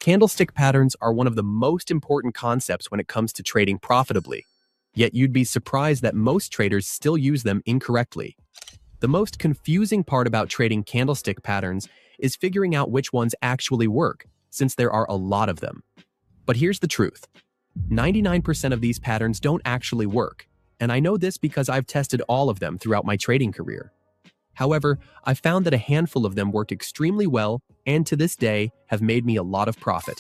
Candlestick patterns are one of the most important concepts when it comes to trading profitably, yet you'd be surprised that most traders still use them incorrectly. The most confusing part about trading candlestick patterns is figuring out which ones actually work, since there are a lot of them. But here's the truth. 99% of these patterns don't actually work, and I know this because I've tested all of them throughout my trading career. However, I found that a handful of them work extremely well and to this day have made me a lot of profit.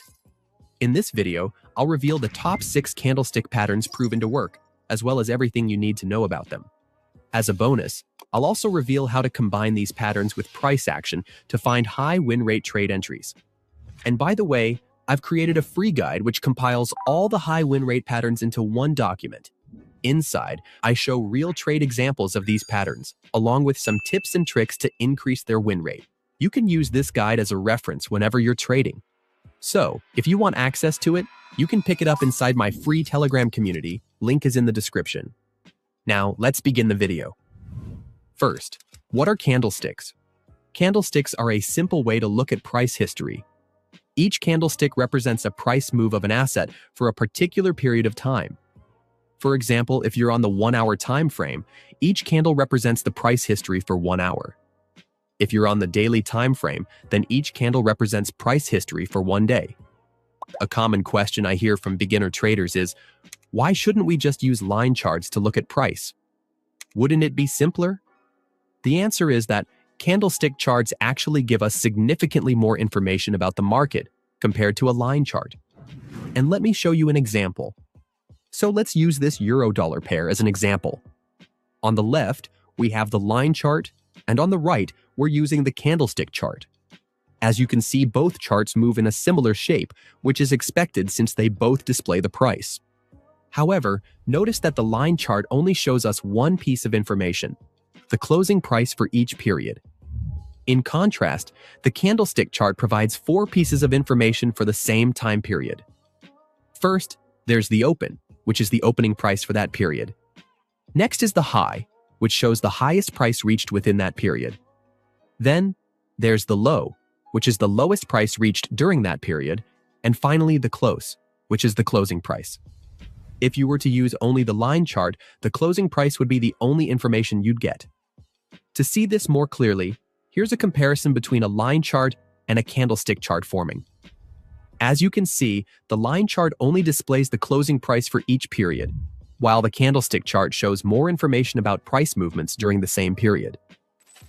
In this video, I'll reveal the top 6 candlestick patterns proven to work, as well as everything you need to know about them. As a bonus, I'll also reveal how to combine these patterns with price action to find high win rate trade entries. And by the way, I've created a free guide which compiles all the high win rate patterns into one document. Inside, I show real trade examples of these patterns, along with some tips and tricks to increase their win rate. You can use this guide as a reference whenever you're trading. So, if you want access to it, you can pick it up inside my free Telegram community. Link is in the description. Now, let's begin the video. First, what are candlesticks? Candlesticks are a simple way to look at price history. Each candlestick represents a price move of an asset for a particular period of time. For example, if you're on the 1-hour time frame, each candle represents the price history for 1 hour. If you're on the daily time frame, then each candle represents price history for 1 day. A common question I hear from beginner traders is, why shouldn't we just use line charts to look at price? Wouldn't it be simpler? The answer is that candlestick charts actually give us significantly more information about the market compared to a line chart. And let me show you an example. So let's use this euro-dollar pair as an example. On the left, we have the line chart, and on the right, we're using the candlestick chart. As you can see, both charts move in a similar shape, which is expected since they both display the price. However, notice that the line chart only shows us one piece of information, the closing price for each period. In contrast, the candlestick chart provides 4 pieces of information for the same time period. First, there's the open, which is the opening price for that period. Next is the high, which shows the highest price reached within that period. Then, there's the low, which is the lowest price reached during that period. And finally, the close, which is the closing price. If you were to use only the line chart, the closing price would be the only information you'd get. To see this more clearly, here's a comparison between a line chart and a candlestick chart forming. As you can see, the line chart only displays the closing price for each period, while the candlestick chart shows more information about price movements during the same period.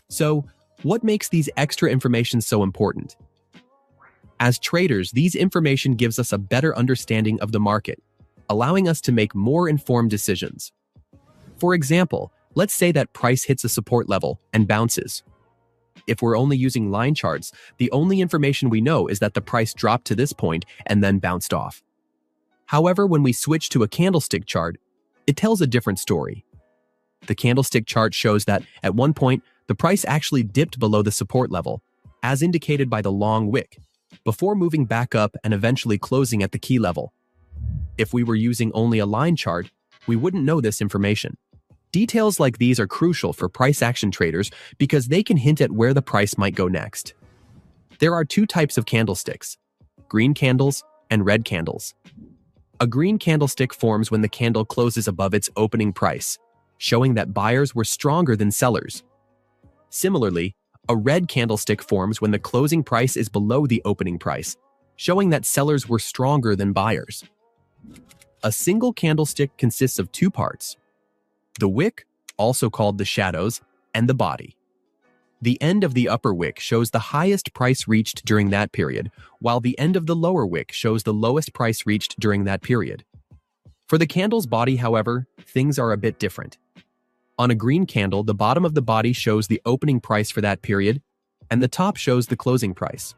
So, what makes these extra information so important? As traders, these information gives us a better understanding of the market, allowing us to make more informed decisions. For example, let's say that price hits a support level and bounces. If we're only using line charts, the only information we know is that the price dropped to this point and then bounced off. However, when we switch to a candlestick chart, it tells a different story. The candlestick chart shows that, at one point, the price actually dipped below the support level, as indicated by the long wick, before moving back up and eventually closing at the key level. If we were using only a line chart, we wouldn't know this information. Details like these are crucial for price action traders because they can hint at where the price might go next. There are 2 types of candlesticks, green candles and red candles. A green candlestick forms when the candle closes above its opening price, showing that buyers were stronger than sellers. Similarly, a red candlestick forms when the closing price is below the opening price, showing that sellers were stronger than buyers. A single candlestick consists of 2 parts: the wick, also called the shadows, and the body. The end of the upper wick shows the highest price reached during that period, while the end of the lower wick shows the lowest price reached during that period. For the candle's body, however, things are a bit different. On a green candle, the bottom of the body shows the opening price for that period, and the top shows the closing price.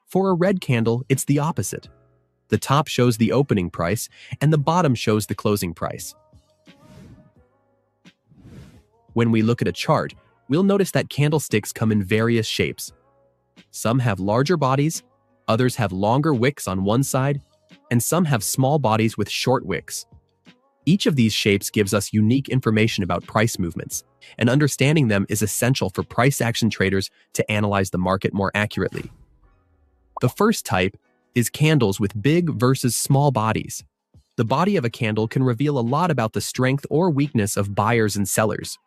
For a red candle, it's the opposite. The top shows the opening price, and the bottom shows the closing price. When we look at a chart, we'll notice that candlesticks come in various shapes. Some have larger bodies, others have longer wicks on one side, and some have small bodies with short wicks. Each of these shapes gives us unique information about price movements, and understanding them is essential for price action traders to analyze the market more accurately. The first type is candles with big versus small bodies. The body of a candle can reveal a lot about the strength or weakness of buyers and sellers.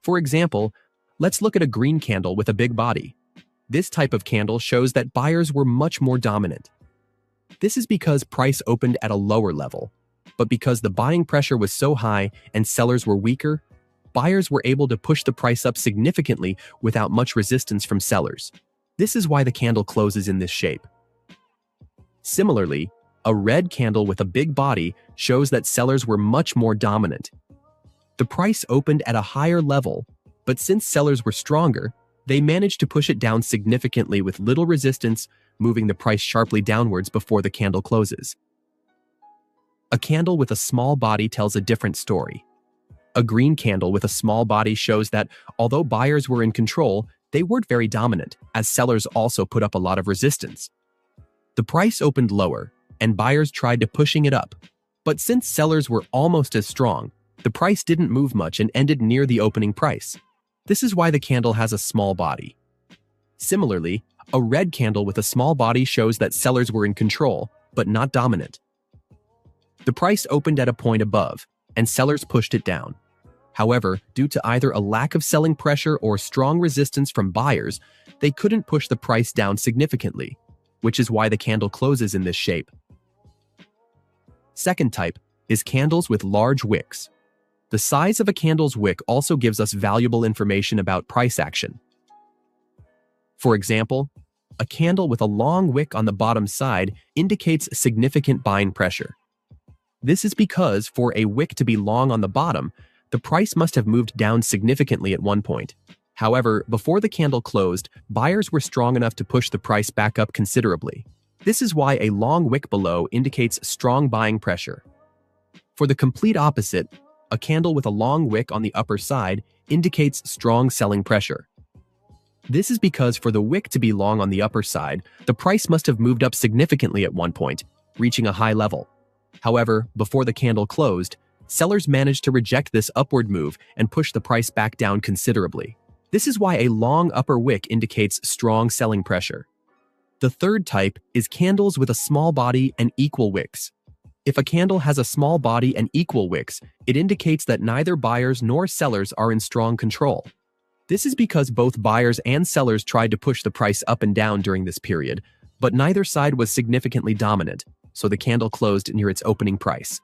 For example, let's look at a green candle with a big body. This type of candle shows that buyers were much more dominant. This is because price opened at a lower level, but because the buying pressure was so high and sellers were weaker, buyers were able to push the price up significantly without much resistance from sellers. This is why the candle closes in this shape. Similarly, a red candle with a big body shows that sellers were much more dominant. The price opened at a higher level, but since sellers were stronger, they managed to push it down significantly with little resistance, moving the price sharply downwards before the candle closes. A candle with a small body tells a different story. A green candle with a small body shows that, although buyers were in control, they weren't very dominant, as sellers also put up a lot of resistance. The price opened lower, and buyers tried to pushing it up. But since sellers were almost as strong, the price didn't move much and ended near the opening price. This is why the candle has a small body. Similarly, a red candle with a small body shows that sellers were in control, but not dominant. The price opened at a point above, and sellers pushed it down. However, due to either a lack of selling pressure or strong resistance from buyers, they couldn't push the price down significantly, which is why the candle closes in this shape. Second type is candles with large wicks. The size of a candle's wick also gives us valuable information about price action. For example, a candle with a long wick on the bottom side indicates significant buying pressure. This is because for a wick to be long on the bottom, the price must have moved down significantly at one point. However, before the candle closed, buyers were strong enough to push the price back up considerably. This is why a long wick below indicates strong buying pressure. For the complete opposite, a candle with a long wick on the upper side indicates strong selling pressure. This is because for the wick to be long on the upper side, the price must have moved up significantly at one point, reaching a high level. However, before the candle closed, sellers managed to reject this upward move and push the price back down considerably. This is why a long upper wick indicates strong selling pressure. The third type is candles with a small body and equal wicks. If a candle has a small body and equal wicks, it indicates that neither buyers nor sellers are in strong control. This is because both buyers and sellers tried to push the price up and down during this period, but neither side was significantly dominant, so the candle closed near its opening price.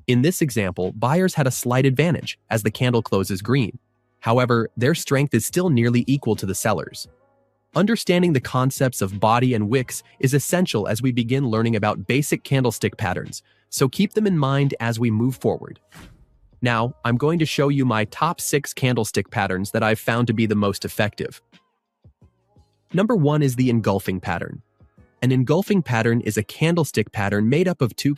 In this example, buyers had a slight advantage as the candle closes green. However, their strength is still nearly equal to the sellers. Understanding the concepts of body and wicks is essential as we begin learning about basic candlestick patterns, so keep them in mind as we move forward. Now, I'm going to show you my top 6 candlestick patterns that I've found to be the most effective. Number 1 is the engulfing pattern. An engulfing pattern is a candlestick pattern made up of two